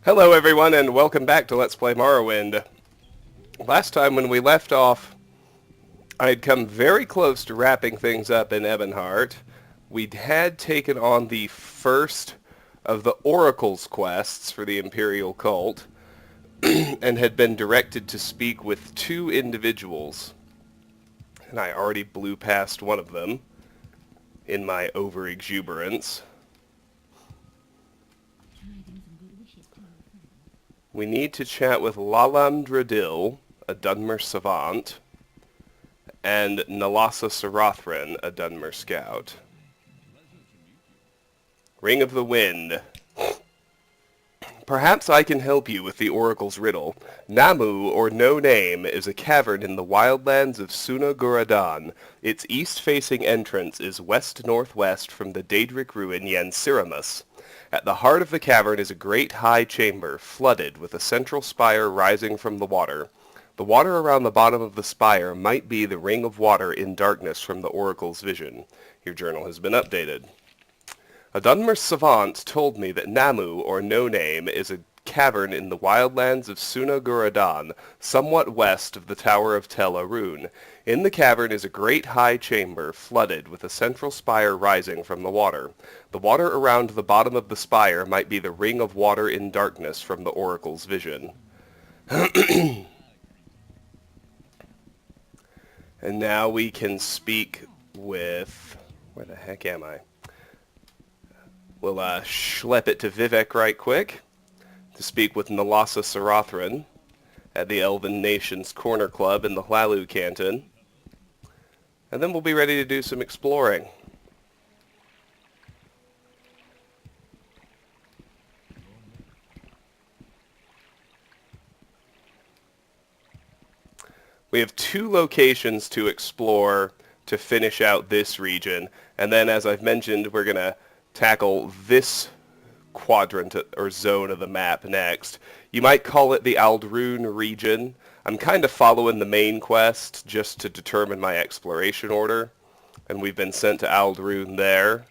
Hello everyone and welcome back to Let's Play Morrowind. Last time when we left off, I had come very close to wrapping things up in Ebonheart. We had taken on the first of the Oracle's quests for the Imperial Cult, and had been directed to speak with two individuals. And I already blew past one of them in my over-exuberance. We need to chat with Lalam Dradil, a Dwemer savant, and Nalasa-Sarathrin, a Dwemer scout. Ring of the Wind. Perhaps I can help you with the Oracle's riddle. Namu, or No Name, is a cavern in the wildlands of Suna-Guradan. Its east-facing entrance is west-northwest from the Daedric ruin Yansiramus. At the heart of the cavern is a great high chamber, flooded, with a central spire rising from the water. The water around the bottom of the spire might be the ring of water in darkness from the Oracle's vision. Your journal has been updated. A Dwemer savant told me that Namu, or No Name, is a cavern in the wildlands of Suna-Guradan, somewhat west of the Tower of Tel Arun. In the cavern is a great high chamber, flooded, with a central spire rising from the water. The water around the bottom of the spire might be the ring of water in darkness from the Oracle's vision. And now we can speak with... Where the heck am I? We'll schlep it to Vivek right quick to speak with Nalasa-Sarathrin at the Elven Nations Corner Club in the Hlalu Canton. And then we'll be ready to do some exploring. We have two locations to explore to finish out this region, and then, as I've mentioned, we're going to tackle this quadrant or zone of the map next. You might call it the Aldrune region. I'm kind of following the main quest just to determine my exploration order, and we've been sent to Aldrune there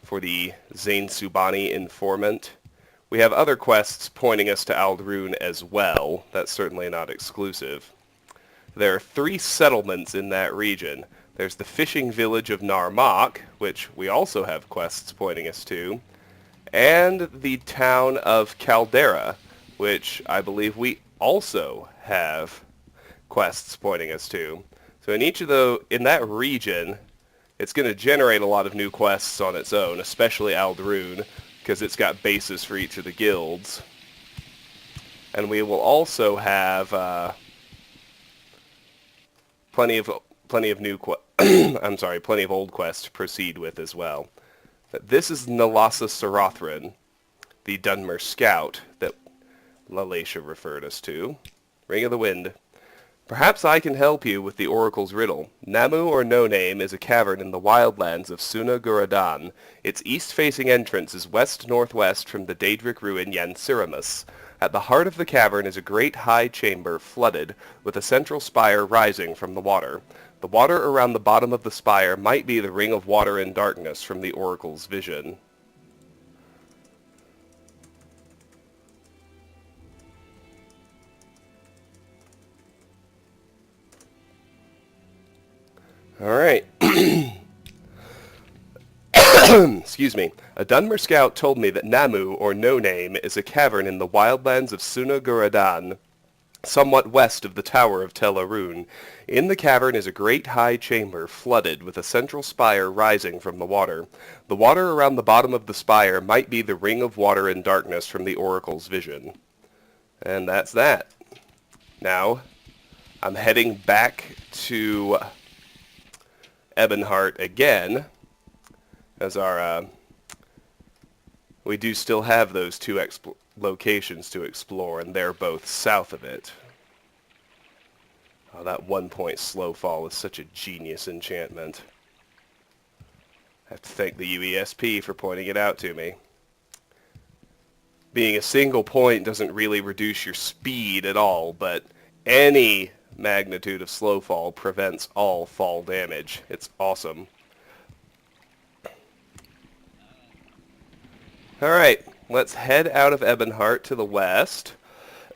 for the Zane Subani informant. We have other quests pointing us to Aldrune as well. That's certainly not exclusive. There are 3 settlements in that region. There's the fishing village of Narmak, which we also have quests pointing us to, and the town of Caldera, which I believe we also have quests pointing us to. So in that region, it's going to generate a lot of new quests on its own, especially Aldrune, because it's got bases for each of the guilds. And we will also have plenty of old quests to proceed with as well. This is Nalasa-Sarathrin, the Dwemer scout that Lalacia referred us to. Ring of the Wind. Perhaps I can help you with the Oracle's riddle. Namu, or No Name, is a cavern in the wildlands of Suna-Guradan. Its east-facing entrance is west-northwest from the Daedric ruin Yansiramus. At the heart of the cavern is a great high chamber, flooded, with a central spire rising from the water. The water around the bottom of the spire might be the ring of water in darkness from the Oracle's vision. Alright. Excuse me. A Dwemer scout told me that Namu, or No Name, is a cavern in the wildlands of Suna-Guradan, somewhat west of the Tower of Tel Arun. In the cavern is a great high chamber, flooded, with a central spire rising from the water. The water around the bottom of the spire might be the ring of water in darkness from the Oracle's vision. And that's that. Now, I'm heading back to Ebonheart again, as we do still have those 2 locations to explore, and they're both south of it. Oh, that 1-point slow fall is such a genius enchantment. I have to thank the UESP for pointing it out to me. Being a single point doesn't really reduce your speed at all, but any magnitude of slow fall prevents all fall damage. It's awesome. Alright, let's head out of Ebonheart to the west.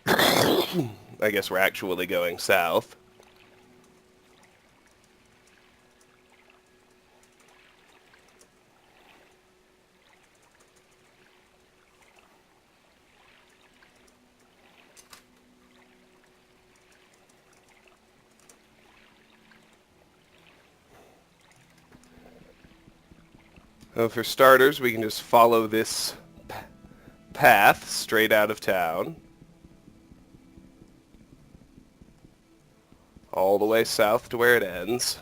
I guess we're actually going south. Well, for starters, we can just follow this path straight out of town. All the way south to where it ends.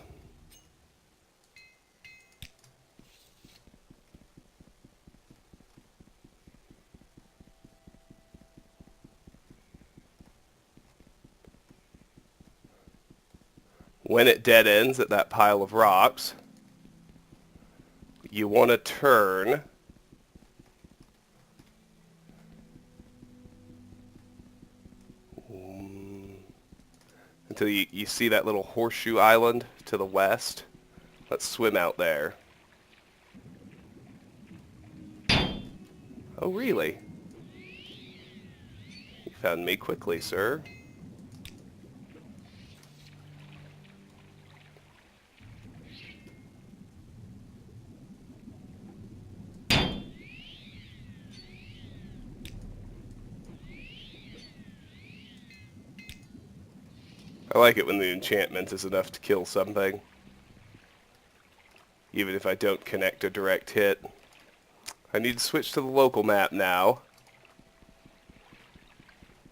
When it dead ends at that pile of rocks, you want to turn until you see that little horseshoe island to the west. Let's swim out there. Oh, really? You found me quickly, sir. I like it when the enchantment is enough to kill something, even if I don't connect a direct hit. I need to switch to the local map now.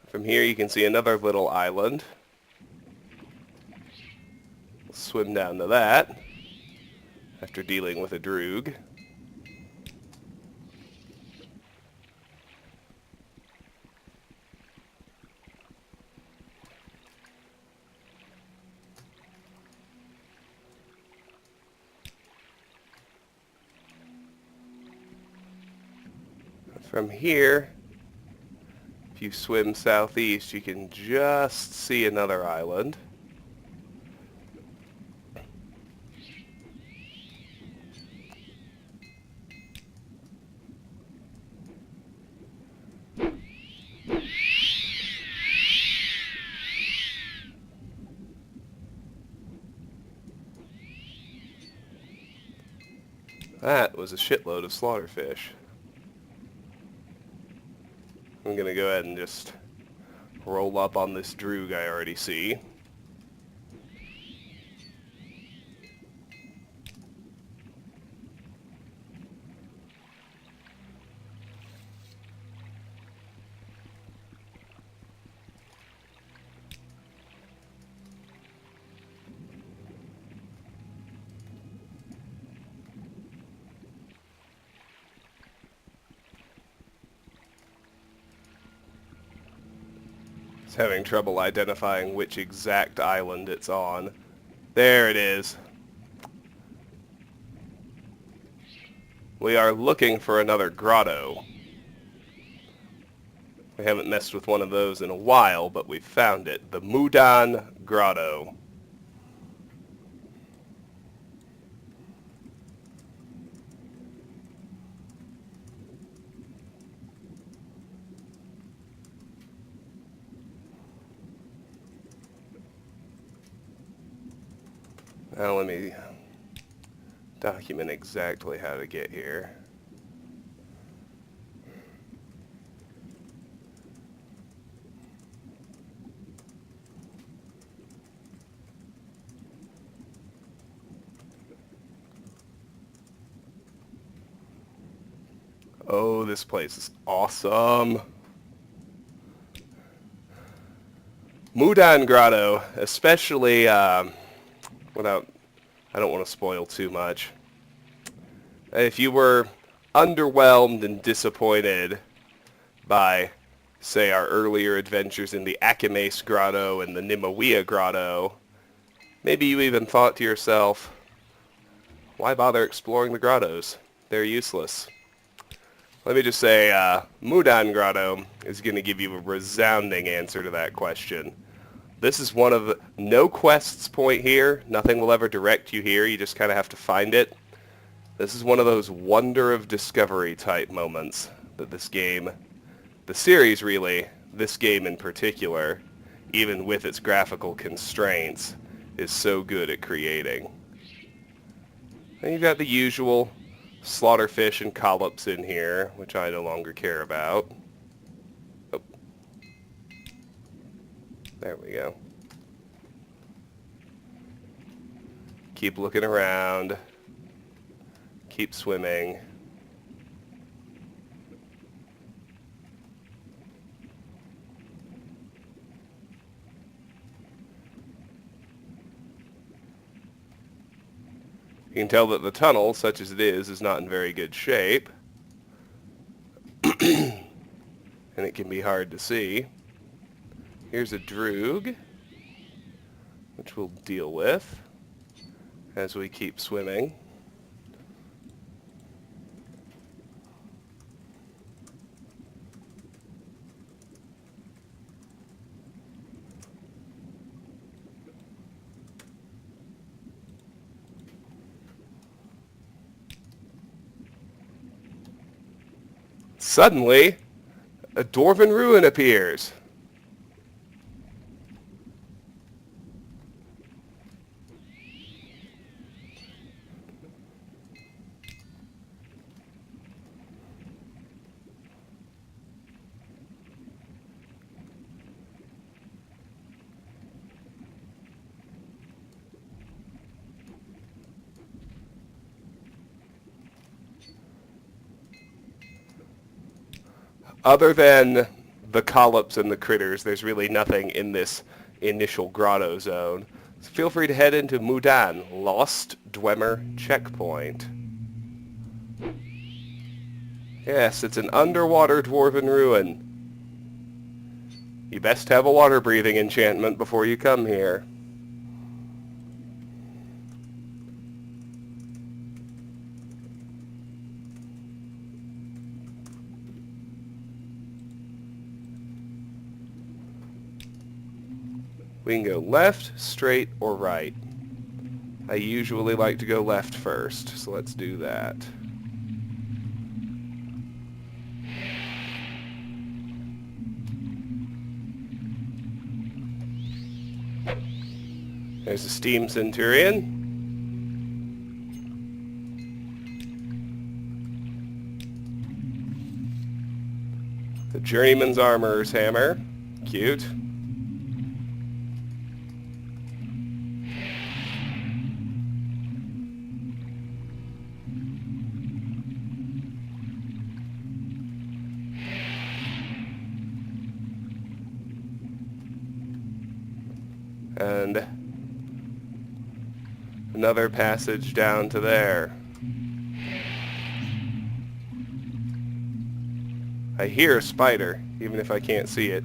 From here you can see another little island. We'll swim down to that after dealing with a droog. From here, if you swim southeast, you can just see another island. That was a shitload of slaughterfish. I'm going to go ahead and just roll up on this droog I already see. Having trouble identifying which exact island it's on. There it is. We are looking for another grotto. We haven't messed with one of those in a while, but we found it. The Mudan Grotto. Now let me document exactly how to get here. Oh, this place is awesome. Mudan Grotto, especially without, I don't want to spoil too much. If you were underwhelmed and disappointed by, say, our earlier adventures in the Akimase Grotto and the Nimawia Grotto, maybe you even thought to yourself, why bother exploring the grottos? They're useless. Let me just say, Mudan Grotto is going to give you a resounding answer to that question. This is one of no quests point here. Nothing will ever direct you here. You just kind of have to find it. This is one of those wonder of discovery type moments that this game, the series really, this game in particular, even with its graphical constraints, is so good at creating. And you've got the usual slaughterfish and collops in here, which I no longer care about. Oh. There we go. Keep looking around. Keep swimming. You can tell that the tunnel, such as it is not in very good shape. And it can be hard to see. Here's a droog, which we'll deal with as we keep swimming. Suddenly, a dwarven ruin appears. Other than the collops and the critters, there's really nothing in this initial grotto zone. So feel free to head into Mudan, Lost Dwemer Checkpoint. Yes, it's an underwater dwarven ruin. You best have a water-breathing enchantment before you come here. We can go left, straight, or right. I usually like to go left first, so let's do that. There's a steam centurion. The journeyman's armorer's hammer. Cute. And another passage down to there. I hear a spider, even if I can't see it.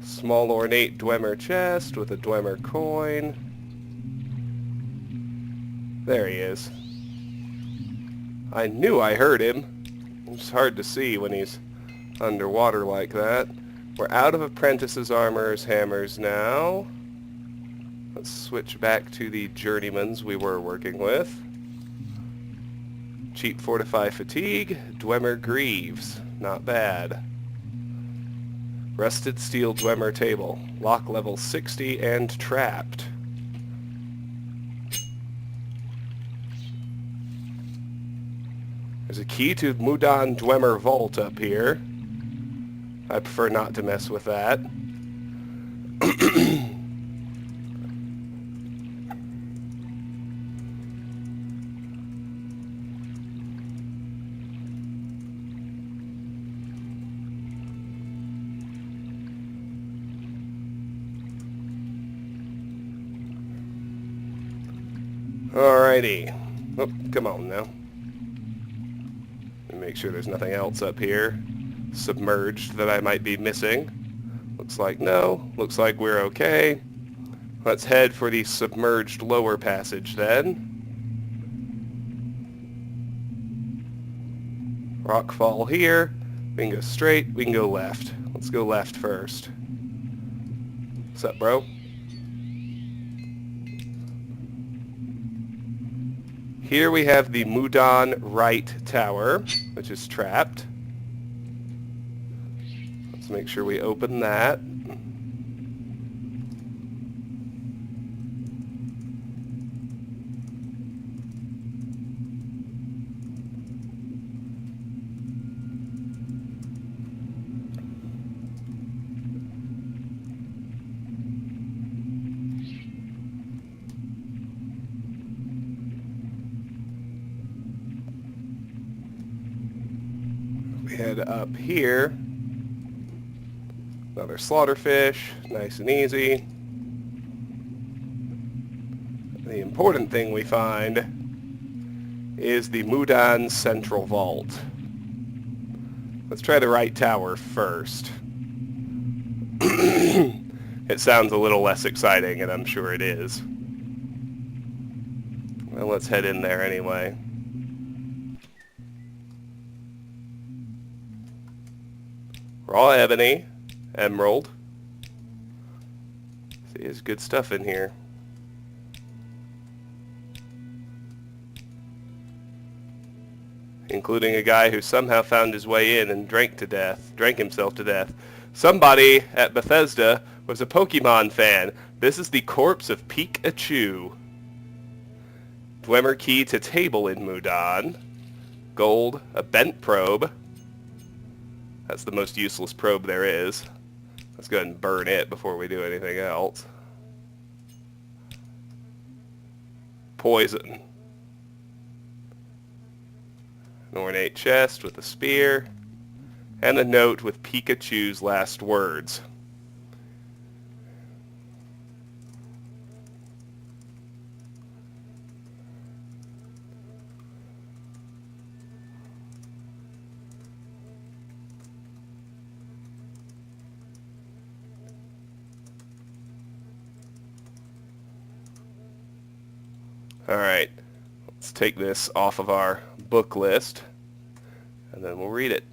Small ornate Dwemer chest with a Dwemer coin. There he is. I knew I heard him. It's hard to see when he's underwater like that. We're out of apprentice's armor's hammers now. Let's switch back to the journeyman's we were working with. Cheap fortify fatigue, Dwemer greaves. Not bad. Rusted steel Dwemer table. Lock level 60 and trapped. There's a key to Mudan Dwemer vault up here. I prefer not to mess with that. Alrighty. Oh, come on now. Make sure there's nothing else up here submerged that I might be missing. Looks like no. Looks like we're okay. Let's head for the submerged lower passage then. Rockfall here. We can go straight. We can go left. Let's go left first. What's up, bro? Here we have the Mudan Right Tower, which is trapped. Let's make sure we open that. We head up here. Another slaughterfish, nice and easy. The important thing we find is the Mudan Central Vault. Let's try the right tower first. It sounds a little less exciting, and I'm sure it is. Well, let's head in there anyway. Raw ebony, emerald. See, there's good stuff in here. Including a guy who somehow found his way in and drank himself to death. Somebody at Bethesda was a Pokemon fan. This is the corpse of Pikachu. Dwemer key to table in Mudan. Gold, a bent probe. That's the most useless probe there is. Let's go ahead and burn it before we do anything else. Poison. An ornate chest with a spear. And a note with Pikachu's last words. Alright, let's take this off of our book list, and then we'll read it.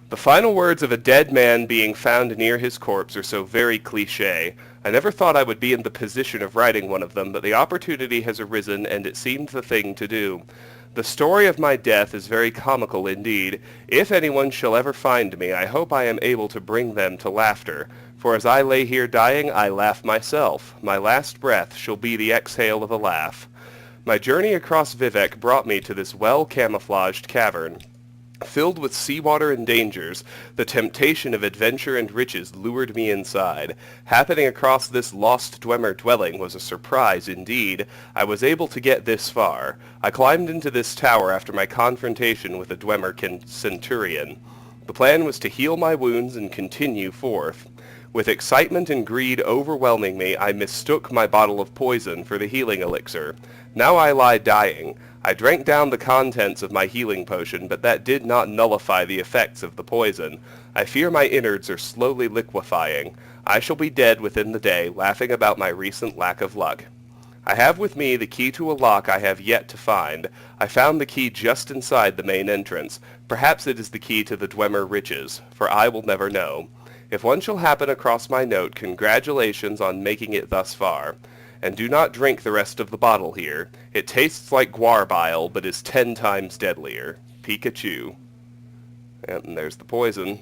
The final words of a dead man being found near his corpse are so very cliché. I never thought I would be in the position of writing one of them, but the opportunity has arisen, and it seemed the thing to do. The story of my death is very comical indeed. If anyone shall ever find me, I hope I am able to bring them to laughter. For as I lay here dying, I laugh myself. My last breath shall be the exhale of a laugh. My journey across Vivec brought me to this well-camouflaged cavern. Filled with seawater and dangers, the temptation of adventure and riches lured me inside. Happening across this lost Dwemer dwelling was a surprise indeed. I was able to get this far. I climbed into this tower after my confrontation with a Dwemer centurion. The plan was to heal my wounds and continue forth. With excitement and greed overwhelming me, I mistook my bottle of poison for the healing elixir. Now I lie dying. I drank down the contents of my healing potion, but that did not nullify the effects of the poison. I fear my innards are slowly liquefying. I shall be dead within the day, laughing about my recent lack of luck. I have with me the key to a lock I have yet to find. I found the key just inside the main entrance. Perhaps it is the key to the Dwemer riches, for I will never know. If one shall happen across my note, congratulations on making it thus far. And do not drink the rest of the bottle here. It tastes like guar bile, but is 10 times deadlier. Pikachu. And there's the poison.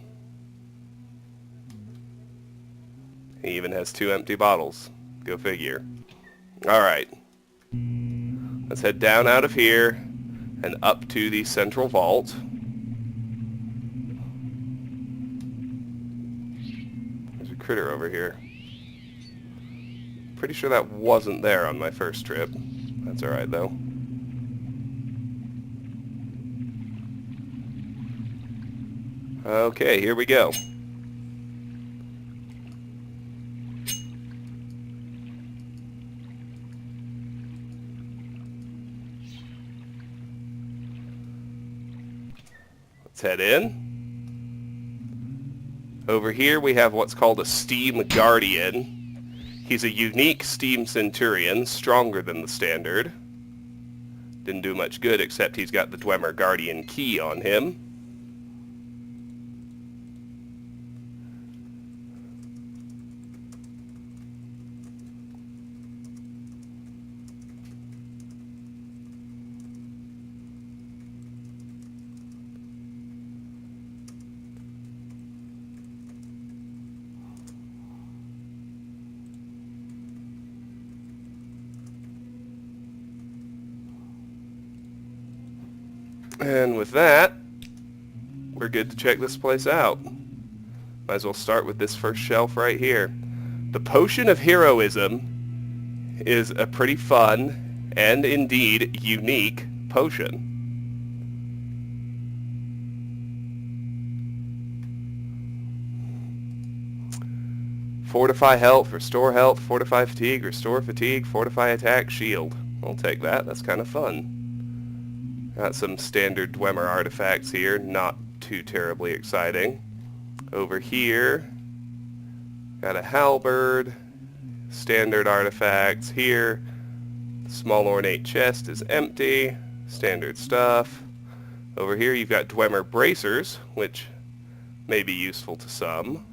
He even has 2 empty bottles. Go figure. Alright. Let's head down out of here and up to the central vault. There's a critter over here. Pretty sure that wasn't there on my first trip. That's alright though. Okay, here we go. Let's head in. Over here we have what's called a Steam Guardian. He's a unique Steam Centurion, stronger than the standard. Didn't do much good except he's got the Dwemer Guardian key on him. And with that, we're good to check this place out. Might as well start with this first shelf right here. The Potion of Heroism is a pretty fun and indeed unique potion. Fortify health, restore, fortify fatigue, fortify attack, shield. I'll take that, that's kind of fun. Got some standard Dwemer artifacts here, not too terribly exciting. Over here, got a halberd, standard artifacts here. Small ornate chest is empty, standard stuff. Over here you've got Dwemer bracers, which may be useful to some.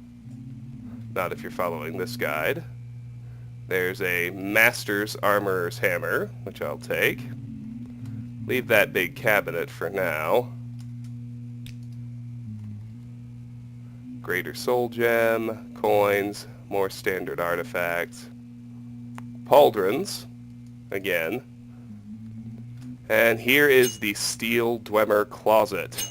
Not if you're following this guide. There's a Master's Armorer's Hammer, which I'll take. Leave that big cabinet for now. Greater Soul Gem, coins, more standard artifacts. Pauldrons, again. And here is the Steel Dwemer Closet.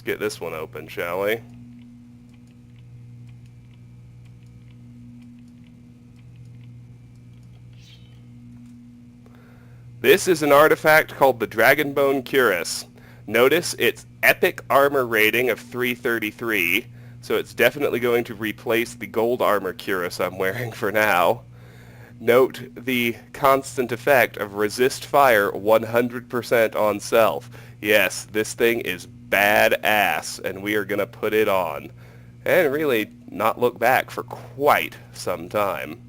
Get this one open, shall we? This is an artifact called the Dragonbone Cuirass. Notice its epic armor rating of 333, so it's definitely going to replace the gold armor cuirass I'm wearing for now. Note the constant effect of resist fire 100% on self. Yes, this thing is badass, and we are going to put it on. And really not look back for quite some time.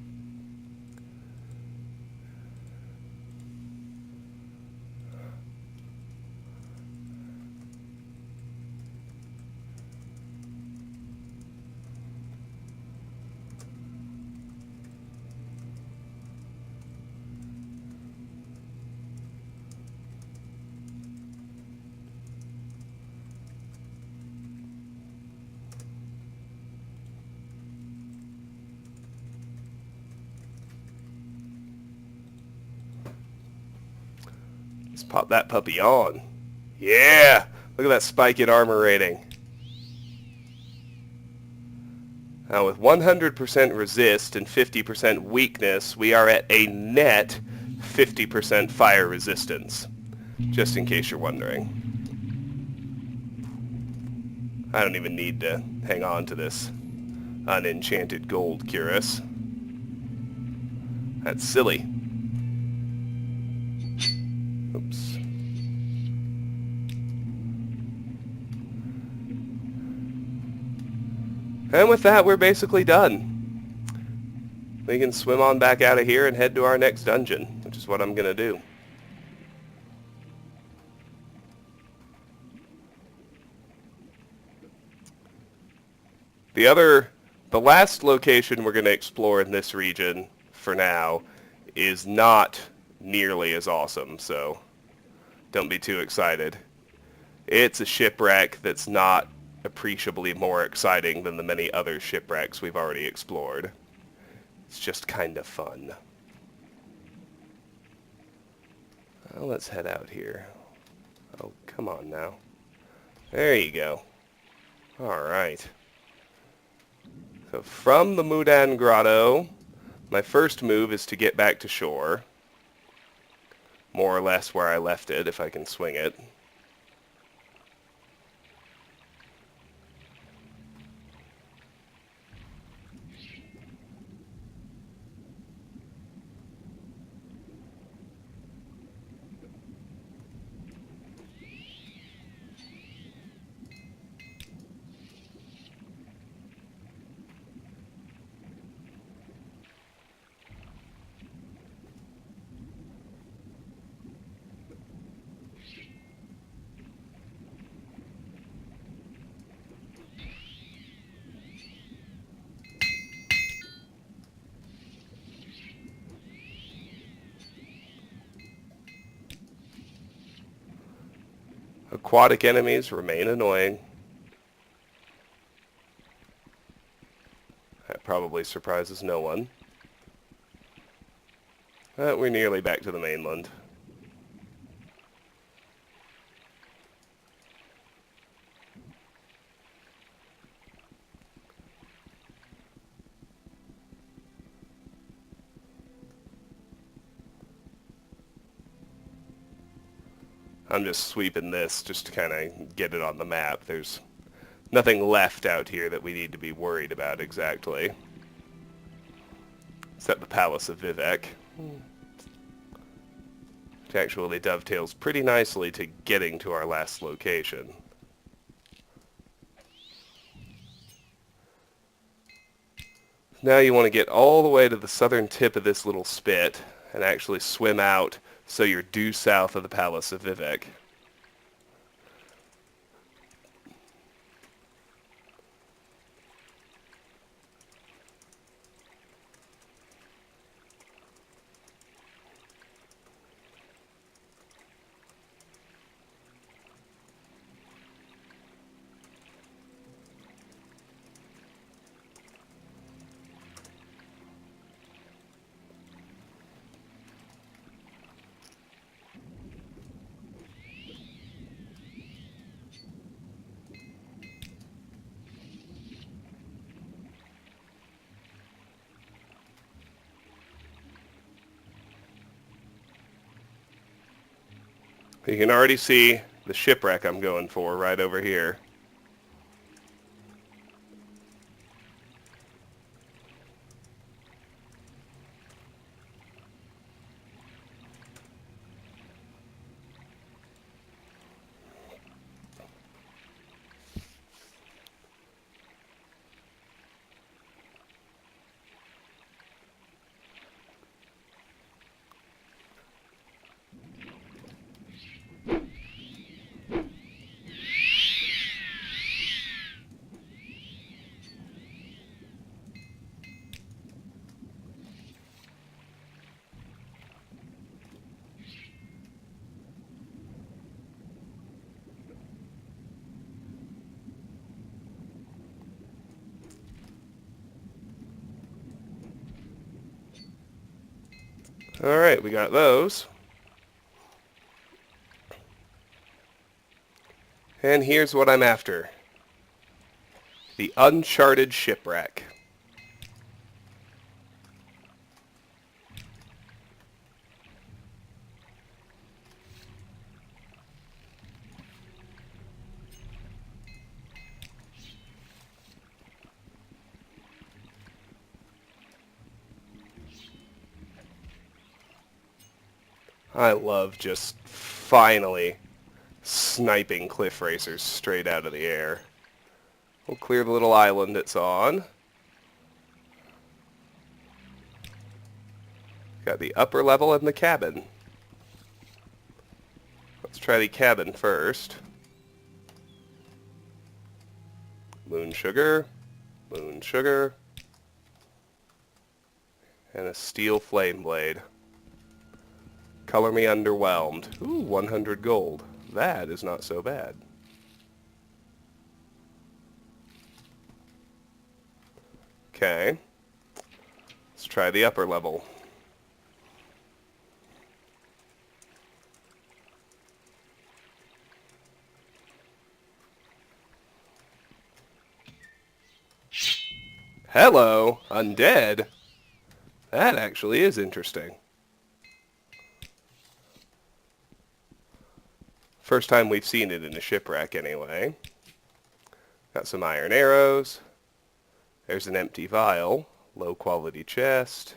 Let's pop that puppy on. Yeah! Look at that spike in armor rating. Now with 100% resist and 50% weakness, we are at a net 50% fire resistance. Just in case you're wondering. I don't even need to hang on to this unenchanted gold cuirass. That's silly. Oops. And with that, we're basically done. We can swim on back out of here and head to our next dungeon, which is what I'm going to do. The last location we're going to explore in this region, for now, is not nearly as awesome, so don't be too excited. It's a shipwreck that's not appreciably more exciting than the many other shipwrecks we've already explored. It's just kind of fun. Well, let's head out here. Oh, come on now. There you go. Alright. So from the Mudan Grotto, my first move is to get back to shore. More or less where I left it, if I can swing it. Aquatic enemies remain annoying. That probably surprises no one. But we're nearly back to the mainland. I'm just sweeping this just to kind of get it on the map. There's nothing left out here that we need to be worried about exactly. Except the Palace of Vivec. Which actually dovetails pretty nicely to getting to our last location. Now you want to get all the way to the southern tip of this little spit and actually swim out so you're due south of the Palace of Vivec. You can already see the shipwreck I'm going for right over here. Alright, we got those. And here's what I'm after. The Uncharted Shipwreck. I love just finally sniping cliff racers straight out of the air. We'll clear the little island it's on. Got the upper level and the cabin. Let's try the cabin first. Moon sugar, and a steel flame blade. Color me underwhelmed. Ooh, 100 gold. That is not so bad. Okay. Let's try the upper level. Hello, undead. That actually is interesting. First time we've seen it in a shipwreck anyway. Got some iron arrows. There's an empty vial. Low quality chest.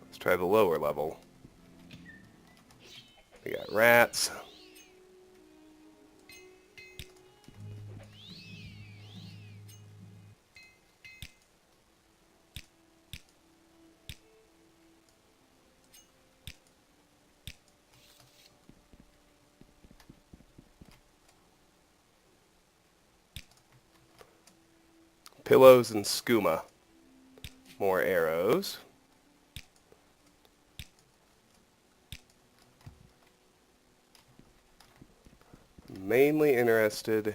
Let's try the lower level. We got rats. Pillows and skooma. More arrows. Mainly interested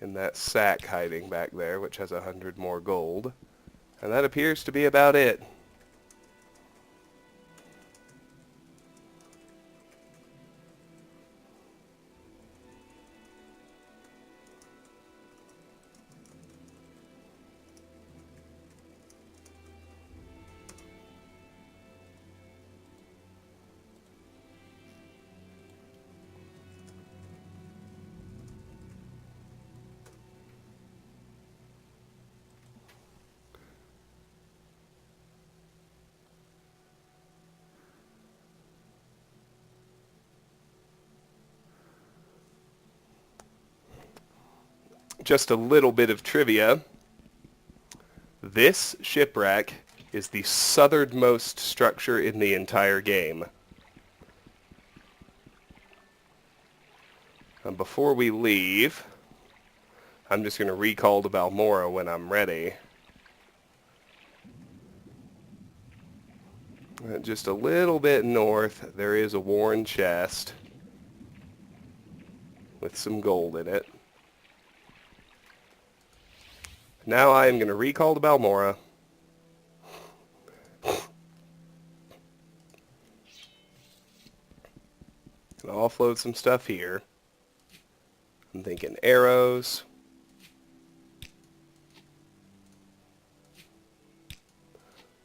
in that sack hiding back there, which has 100 more gold. And that appears to be about it. just a little bit of trivia. This shipwreck is the southernmost structure in the entire game. And before we leave, I'm just going to recall to Balmora when I'm ready. Just a little bit north, there is a worn chest with some gold in it. Now I am going to recall to Balmora. And offload some stuff here. I'm thinking arrows.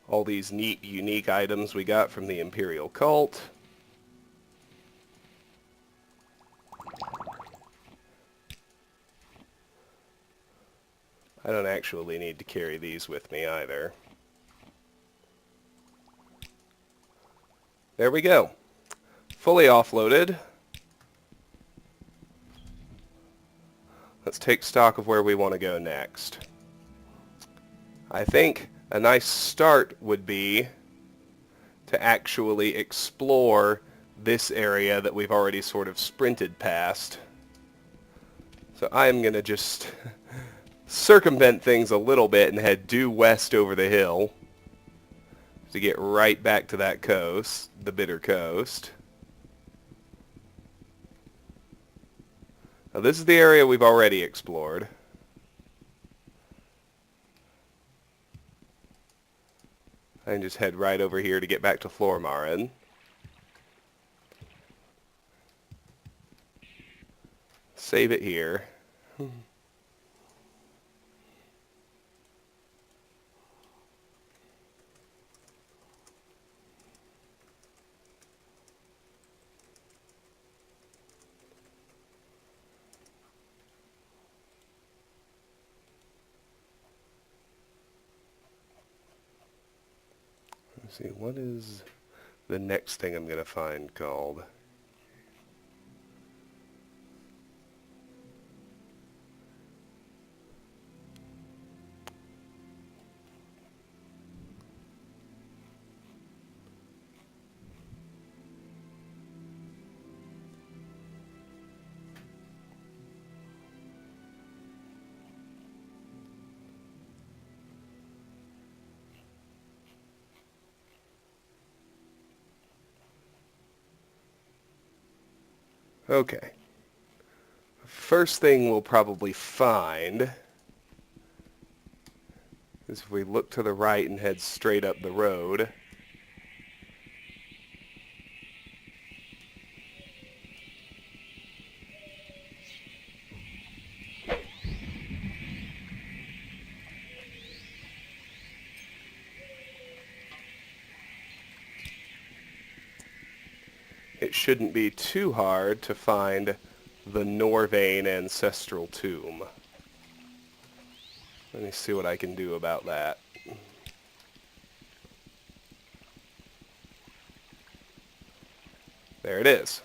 All these neat, unique items we got from the Imperial Cult. I don't actually need to carry these with me either. There we go. Fully offloaded. Let's take stock of where we want to go next. I think a nice start would be to actually explore this area that we've already sort of sprinted past. So I'm going to just circumvent things a little bit and head due west over the hill to get right back to that coast, the Bitter Coast. Now this is the area we've already explored. I can just head right over here to get back to Flormarin. Save it here. Let's see, what is the next thing I'm going to find called? Okay. First thing we'll probably find is if we look to the right and head straight up the road. It shouldn't be too hard to find the Norvayn Ancestral tomb. Let me see what I can do about that. There it is.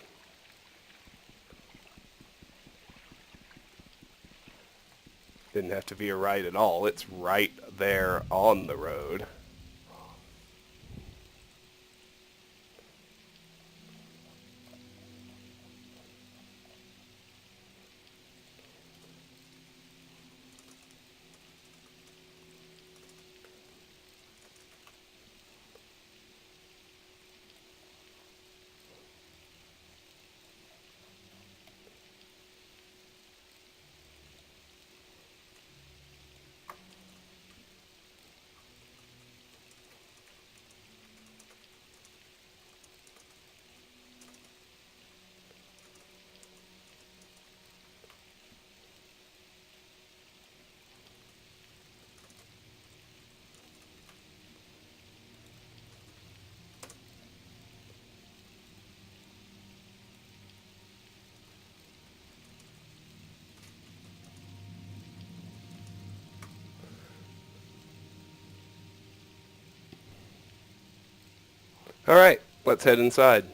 Didn't have to be a right at all. It's right there on the road. Alright, let's head inside.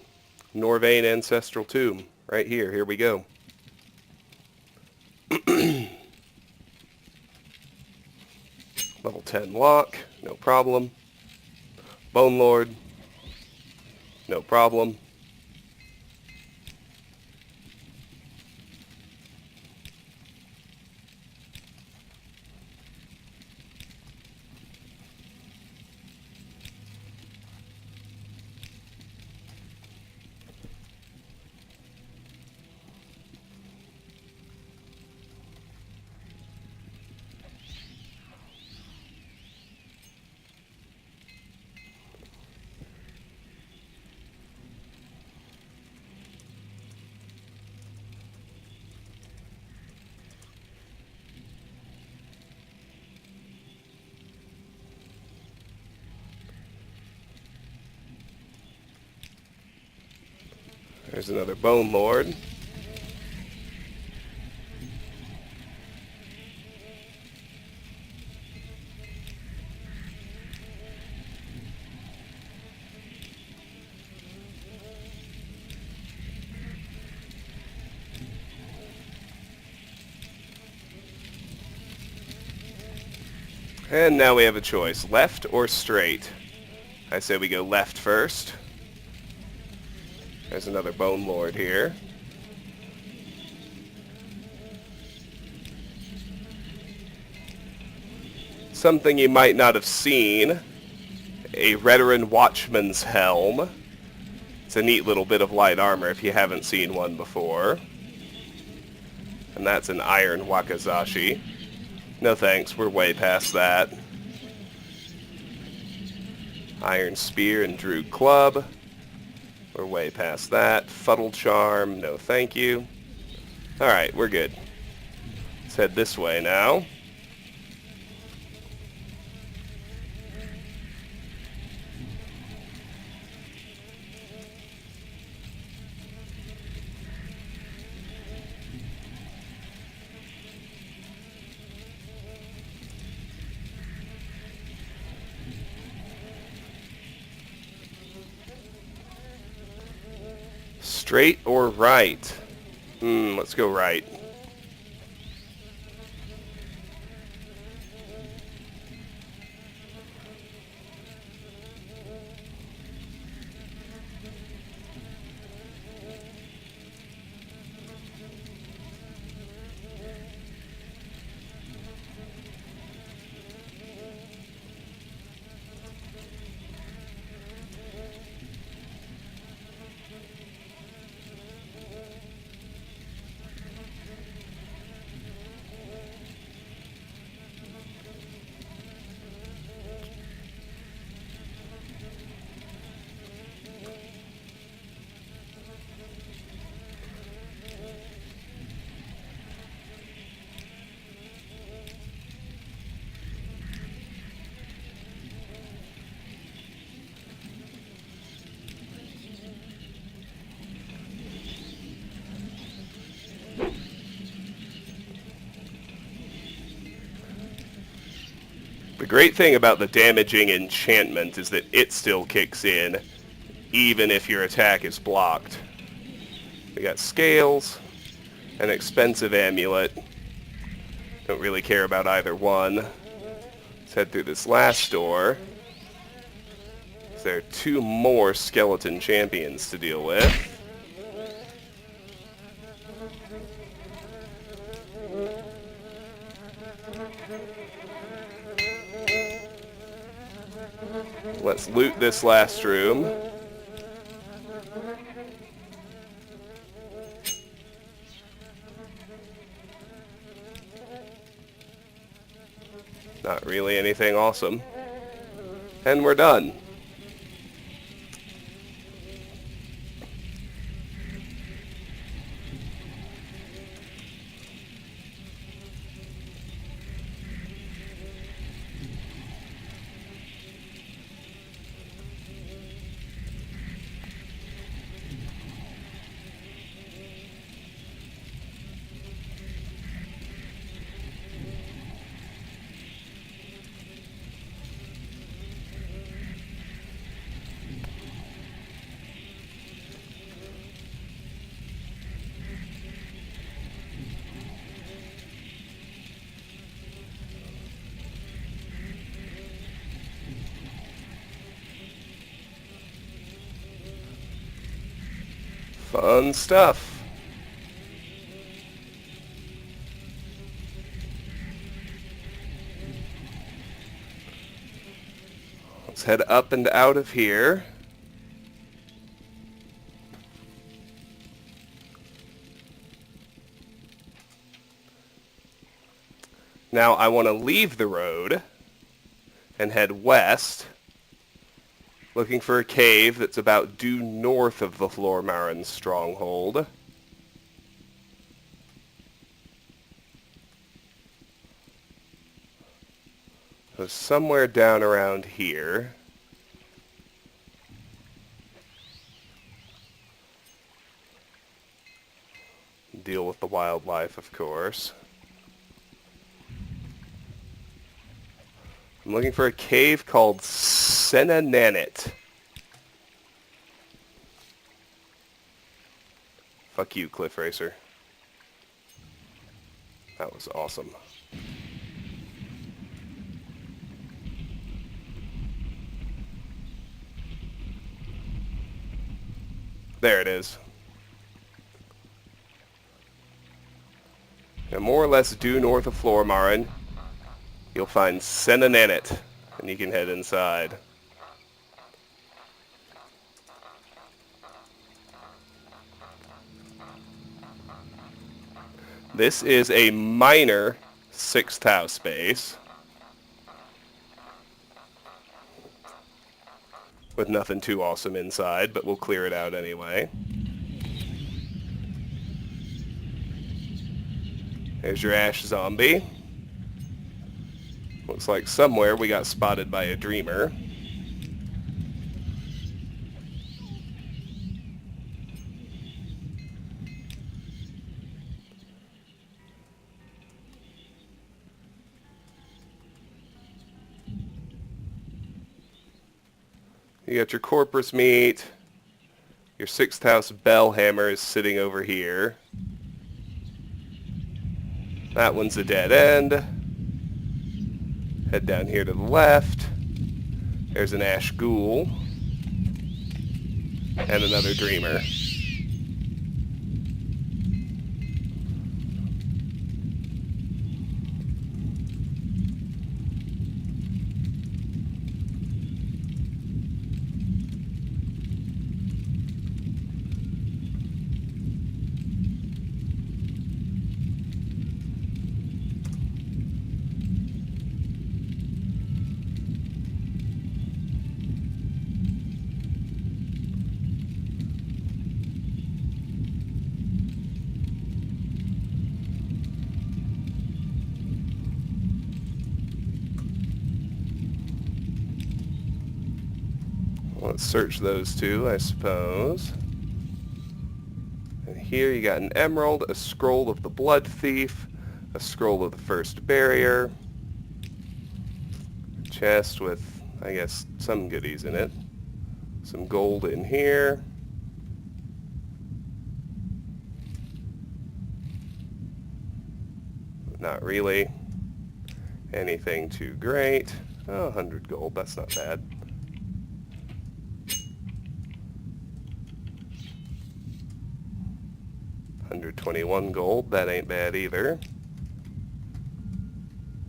Norvayn Ancestral Tomb. Right here. Here we go. Level 10 lock, no problem. Bone Lord, no problem. There's another Bone Lord. And now we have a choice, left or straight. I say we go left first. There's another Bone Lord here. Something you might not have seen, a Veteran Watchman's Helm. It's a neat little bit of light armor if you haven't seen one before. And that's an Iron Wakizashi. No thanks, we're way past that. Iron Spear and Druid Club. We're way past that. Fuddle Charm, no thank you. Alright, we're good. Let's head this way now. Straight or right? Let's go right. The great thing about the damaging enchantment is that it still kicks in, even if your attack is blocked. We got scales, an expensive amulet. Don't really care about either one. Let's head through this last door. There are two more skeleton champions to deal with. Let's loot this last room. Not really anything awesome. And we're done. Fun stuff. Let's head up and out of here. Now I want to leave the road and head west, looking for a cave that's about due north of the Flormarin stronghold. So somewhere down around here. Deal with the wildlife, of course. I'm looking for a cave called Sennananit. Fuck you, Cliff Racer. That was awesome. There it is. Now, more or less due north of Flormarin, you'll find Sennananit, and you can head inside. This is a minor 6th house base, with nothing too awesome inside, but we'll clear it out anyway. There's your ash zombie. Looks like somewhere we got spotted by a dreamer. You got your corpus meat. Your 6th house bell hammer is sitting over here. That one's a dead end. Head down here to the left. There's an ash ghoul. And another dreamer. Let's search those two, I suppose. And here you got an emerald, a scroll of the blood thief, a scroll of the first barrier, a chest with, I guess, some goodies in it, some gold in here, not really anything too great. Oh, 100 gold, that's not bad. 121 gold, that ain't bad either.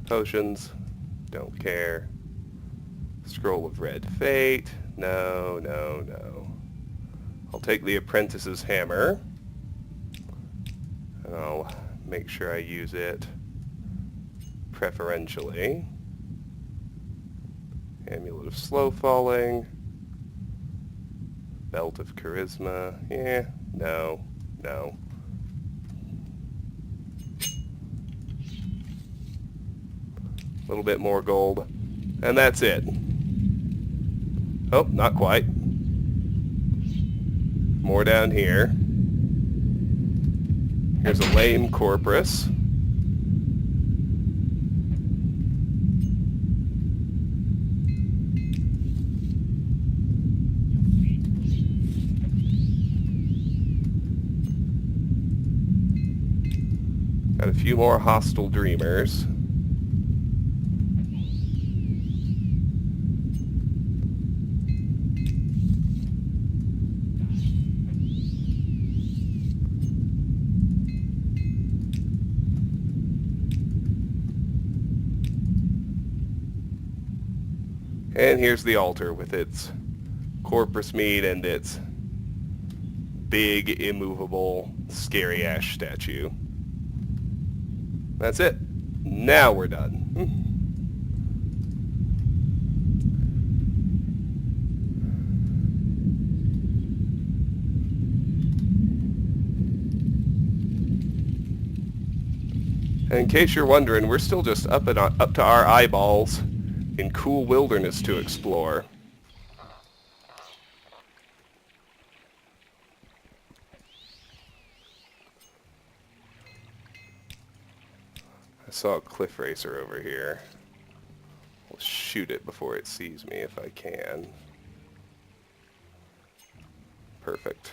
Potions, don't care. Scroll of Red Fate, no, no, no. I'll take the Apprentice's Hammer, and I'll make sure I use it preferentially. Amulet of Slow Falling, Belt of Charisma, yeah, no, no. A little bit more gold, and that's it. Oh, not quite. More down here. Here's a lame Corpus. Got a few more hostile dreamers. And here's the altar with its corpus meat and its big, immovable, scary ash statue. That's it. Now we're done. And in case you're wondering, we're still just up to our eyeballs in cool wilderness to explore. I saw a cliff racer over here. I'll shoot it before it sees me if I can. Perfect.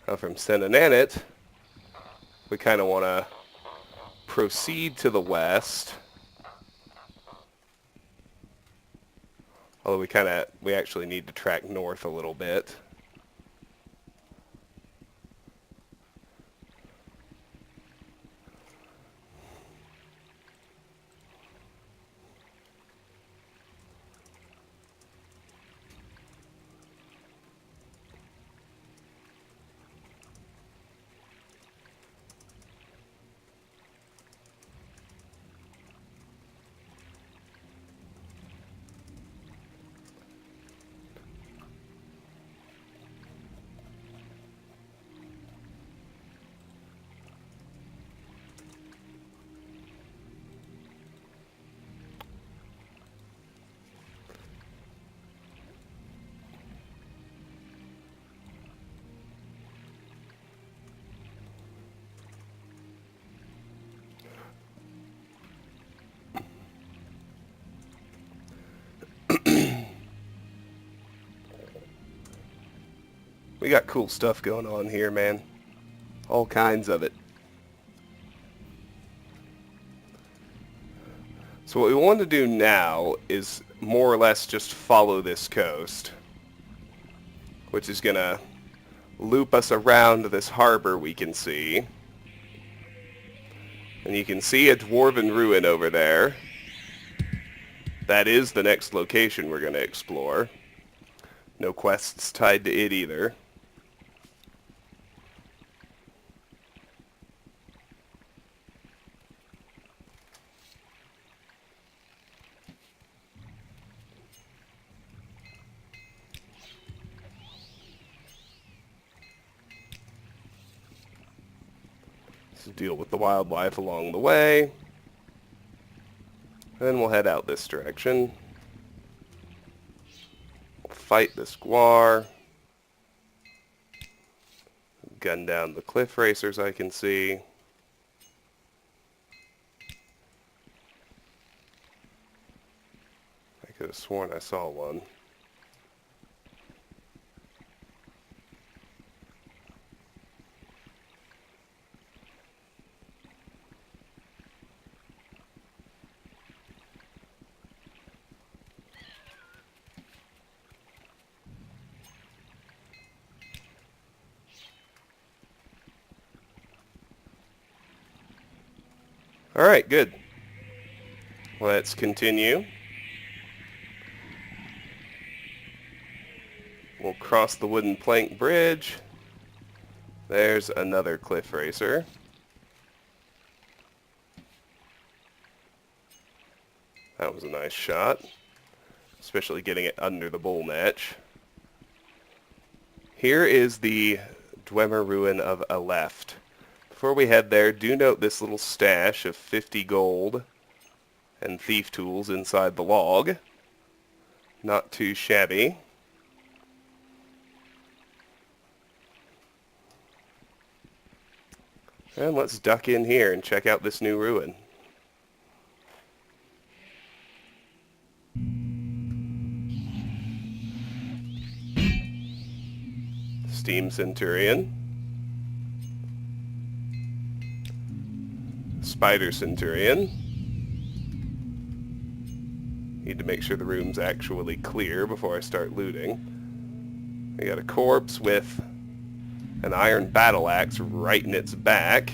Now from Sennananit, we kind of want to proceed to the west. Although we actually need to track north a little bit. We got cool stuff going on here, man. All kinds of it. So what we want to do now is more or less just follow this coast, which is going to loop us around this harbor we can see. And you can see a dwarven ruin over there. That is the next location we're going to explore. No quests tied to it either. Deal with the wildlife along the way. Then we'll head out this direction. We'll fight the squaw. Gun down the cliff racers I can see. I could have sworn I saw one. Alright, good. Let's continue. We'll cross the wooden plank bridge. There's another cliff racer. That was a nice shot, especially getting it under the bull match. Here is the Dwemer ruin of Aleft. Before we head there, do note this little stash of 50 gold and thief tools inside the log. Not too shabby. And let's duck in here and check out this new ruin. Steam Centurion. Spider Centurion. Need to make sure the room's actually clear before I start looting. We got a corpse with an iron battle axe right in its back.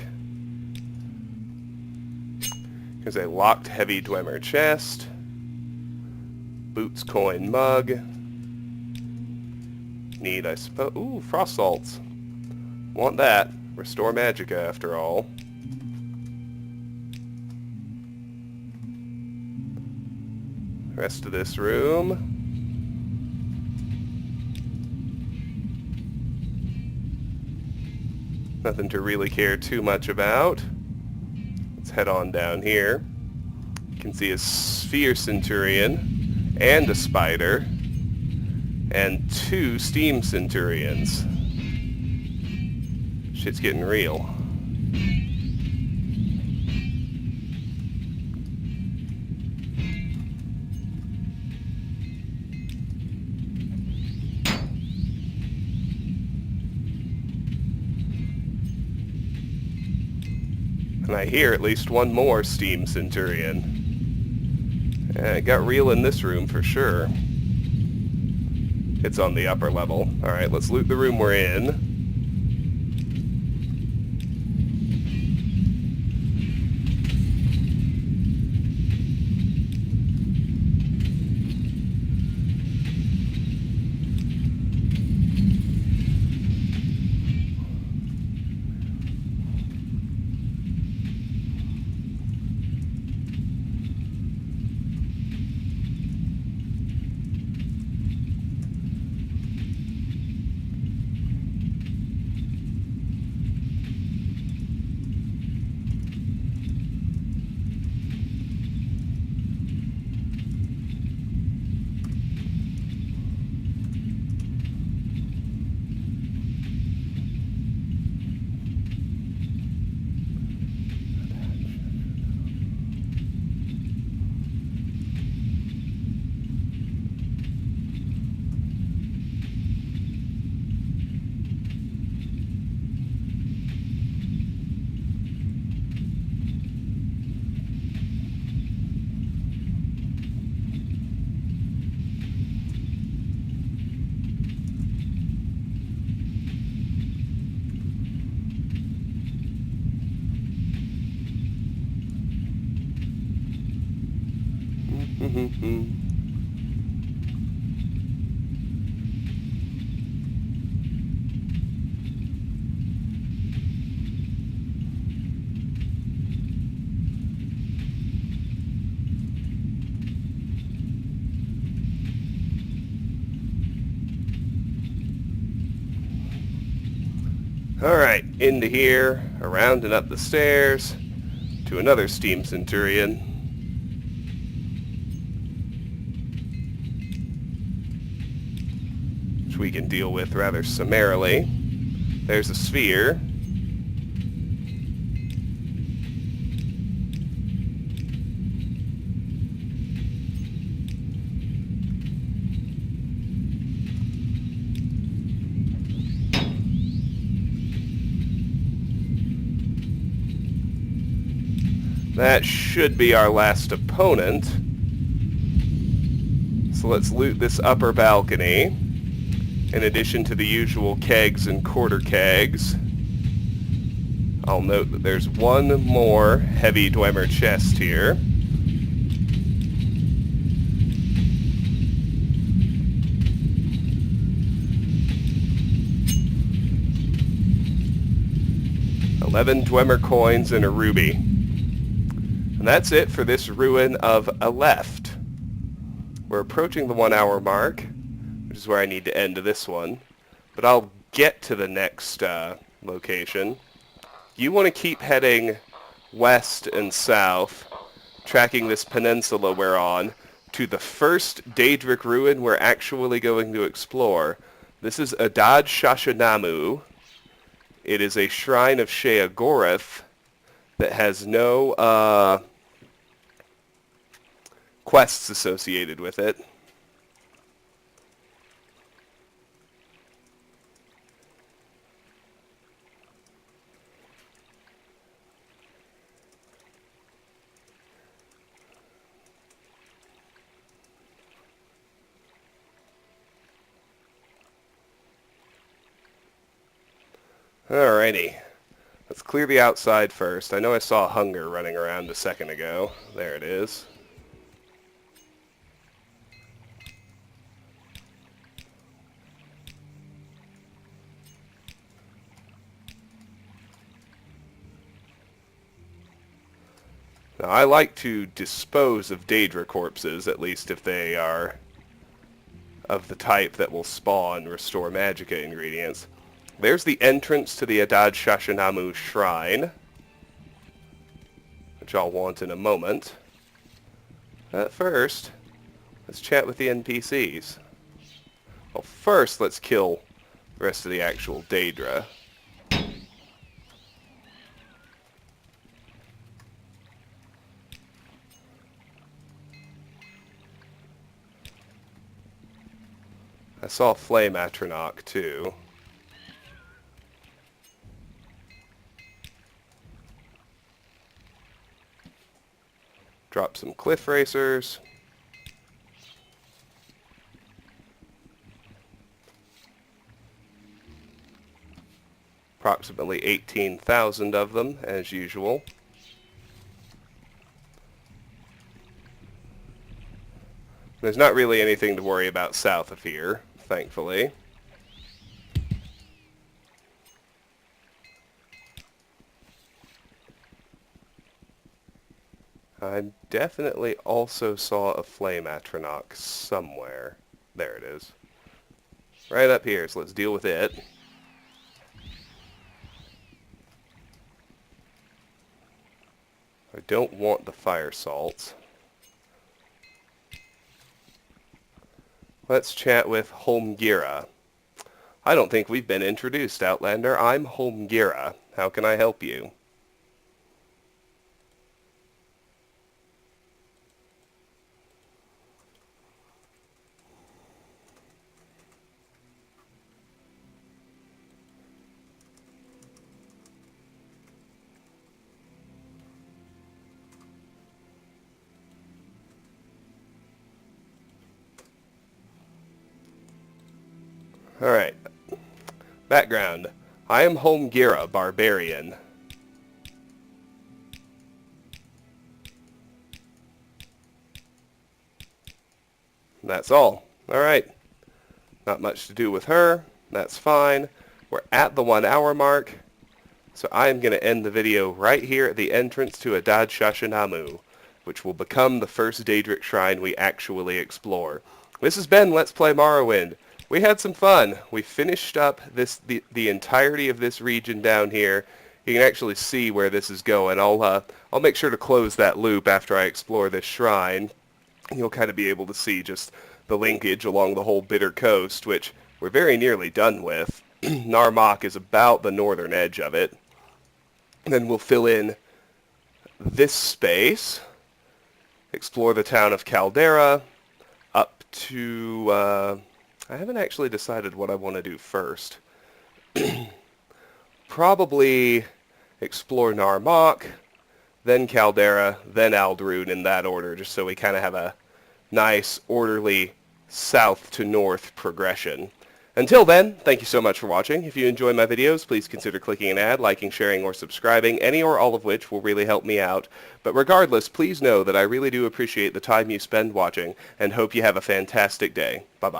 Here's a locked heavy Dwemer chest. boots coin mug. Need, I suppose. Ooh, frost salts. Want that. Restore magicka, after all. Rest of this room. Nothing to really care too much about. Let's head on down here. You can see a sphere centurion and a spider and 2 steam centurions. Shit's getting real. And I hear at least one more steam centurion. It got real in this room for sure. It's on the upper level. Alright, let's loot the room we're in. Alright, into here, around and up the stairs, to another steam centurion. Which we can deal with rather summarily. There's a sphere. That should be our last opponent. So let's loot this upper balcony. In addition to the usual kegs and quarter kegs. I'll note that there's one more heavy Dwemer chest here. $11 Dwemer coins and a ruby. And that's it for this ruin of Aleft. We're approaching the 1 hour mark, which is where I need to end this one. But I'll get to the next location. You want to keep heading west and south, tracking this peninsula we're on, to the first Daedric ruin we're actually going to explore. This is a Dodjasha-Namu. It is a shrine of Sheogorath that has no quests associated with it. Alrighty. Let's clear the outside first. I know I saw Hunger running around a second ago. There it is. Now, I like to dispose of Daedra corpses, at least if they are of the type that will spawn restore magicka ingredients. There's the entrance to the Dodjasha-Namu Shrine, which I'll want in a moment. But first, let's chat with the NPCs. Well, first, let's kill the rest of the actual Daedra. I saw Flame Atronach too. Drop some Cliff Racers. Approximately 18,000 of them, as usual. There's not really anything to worry about south of here, thankfully. I definitely also saw a Flame Atronach somewhere. There it is. Right up here, so let's deal with it. I don't want the fire salts. Let's chat with Holmgira. I don't think we've been introduced, Outlander. I'm Holmgira. How can I help you? Alright. Background. I am Holmgira, Barbarian. That's all. Alright. Not much to do with her. That's fine. We're at the 1 hour mark. So I am going to end the video right here at the entrance to a Dodjasha-Namu, which will become the first Daedric shrine we actually explore. This has been Let's Play Morrowind. We had some fun. We finished up the entirety of this region down here. You can actually see where this is going. I'll make sure to close that loop after I explore this shrine. You'll kind of be able to see just the linkage along the whole Bitter Coast, which we're very nearly done with. Narmak is about the northern edge of it. And then we'll fill in this space, explore the town of Caldera, up to... I haven't actually decided what I want to do first. Probably explore Narmak, then Caldera, then Aldrune in that order, just so we kind of have a nice, orderly south to north progression. Until then, thank you so much for watching. If you enjoy my videos, please consider clicking an ad, liking, sharing, or subscribing, any or all of which will really help me out. But regardless, please know that I really do appreciate the time you spend watching, and hope you have a fantastic day. Bye-bye.